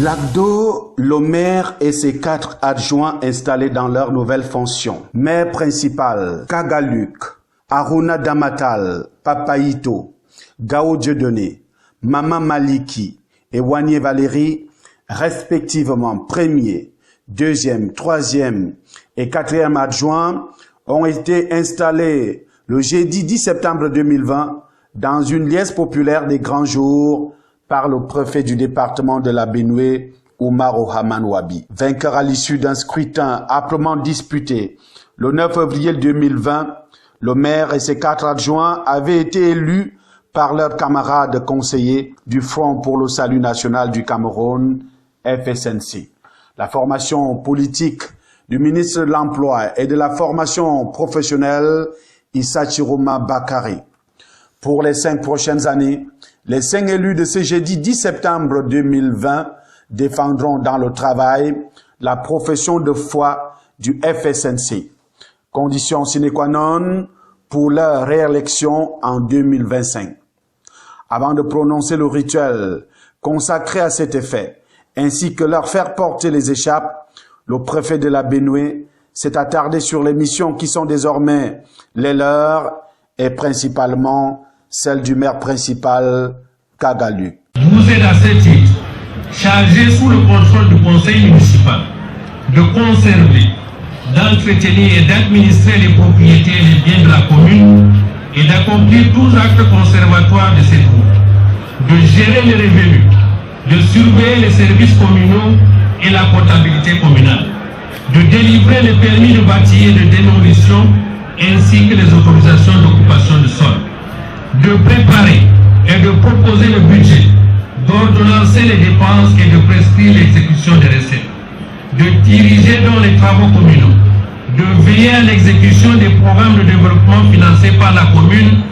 L'ACDO, le maire et ses 4 adjoints installés dans leurs nouvelles fonctions. Maire principal, Kagaluk, Aruna Damatal, Papaito, Gao Dieudonné, Maman Maliki et Wanye Valérie, respectivement premier, deuxième, troisième et quatrième adjoints, ont été installés le jeudi 10 septembre 2020 dans une liesse populaire des grands jours par le préfet du département de la Benue, Oumar Ohaman Wabi. Vainqueur à l'issue d'un scrutin âprement disputé, le 9 février 2020, le maire et ses 4 adjoints avaient été élus par leurs camarades conseillers du Front pour le Salut National du Cameroun, FSNC. La formation politique du ministre de l'Emploi et de la formation professionnelle, Issa Chiroma Bakari. Pour les 5 prochaines années, les 5 élus de ce jeudi 10 septembre 2020 défendront dans le travail la profession de foi du FSNC. Condition sine qua non pour leur réélection en 2025. Avant de prononcer le rituel consacré à cet effet, ainsi que leur faire porter les échappes, le préfet de la Benue s'est attardé sur les missions qui sont désormais les leurs et principalement celle du maire principal, Kagaluk. Vous êtes à ce titre chargé sous le contrôle du conseil municipal de conserver, d'entretenir et d'administrer les propriétés et les biens de la commune et d'accomplir tous actes conservatoires de cette route, de gérer les revenus, de surveiller les services communaux et la comptabilité communale, de délivrer les permis de bâtir et de démolition ainsi que les autorisations d'occupation de sol, de préparer et de proposer le budget, d'ordonnancer les dépenses et de prescrire l'exécution des recettes, de diriger dans les travaux communaux, de veiller à l'exécution des programmes de développement financés par la commune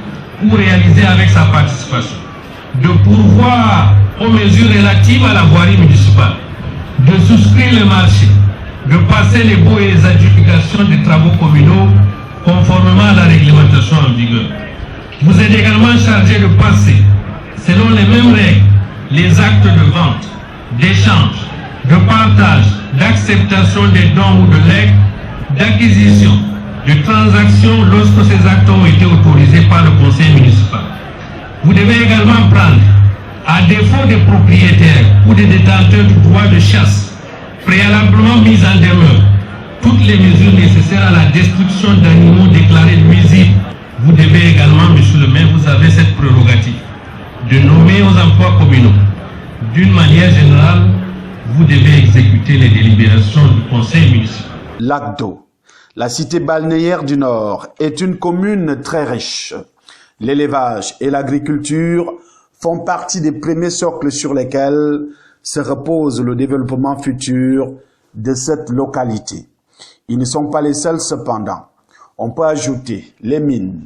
ou réalisés avec sa participation, de pourvoir aux mesures relatives à la voirie municipale, de souscrire les marchés, de passer les baux et les adjudications des travaux communaux conformément à la réglementation en vigueur. Vous êtes également chargé de passer, selon les mêmes règles, les actes de vente, d'échange, de partage, d'acceptation des dons ou de legs, d'acquisition, de transactions lorsque ces actes ont été autorisés par le conseil municipal. Vous devez également prendre, à défaut des propriétaires ou des détenteurs du droit de chasse, préalablement mis en demeure, toutes les mesures nécessaires à la destruction d'animaux déclarés nuisibles. Vous devez également, monsieur le maire, vous avez cette prérogative de nommer aux emplois communaux. D'une manière générale, vous devez exécuter les délibérations du conseil municipal. L'ACDO, la cité balnéaire du Nord, est une commune très riche. L'élevage et l'agriculture font partie des premiers socles sur lesquels se repose le développement futur de cette localité. Ils ne sont pas les seuls cependant. On peut ajouter les mines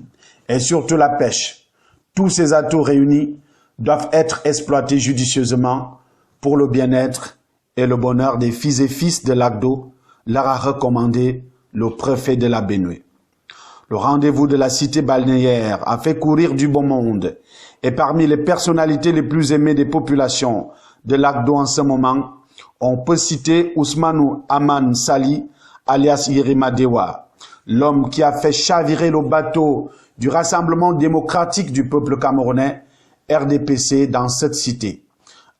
et surtout la pêche. Tous ces atouts réunis doivent être exploités judicieusement pour le bien-être et le bonheur des filles et fils de l'ACDO, leur a recommandé le préfet de la Benue. Le rendez-vous de la cité balnéaire a fait courir du beau monde et parmi les personnalités les plus aimées des populations de l'ACDO en ce moment, on peut citer Ousmane Aman Sali, alias Yerima Dewa, l'homme qui a fait chavirer le bateau du Rassemblement démocratique du peuple camerounais, RDPC, dans cette cité.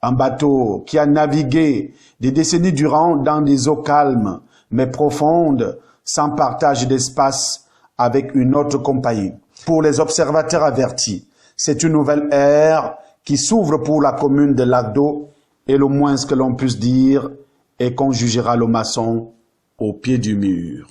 Un bateau qui a navigué des décennies durant dans des eaux calmes mais profondes, sans partage d'espace avec une autre compagnie. Pour les observateurs avertis, c'est une nouvelle ère qui s'ouvre pour la commune de l'ACDO et le moins que l'on puisse dire est qu'on jugera le maçon au pied du mur.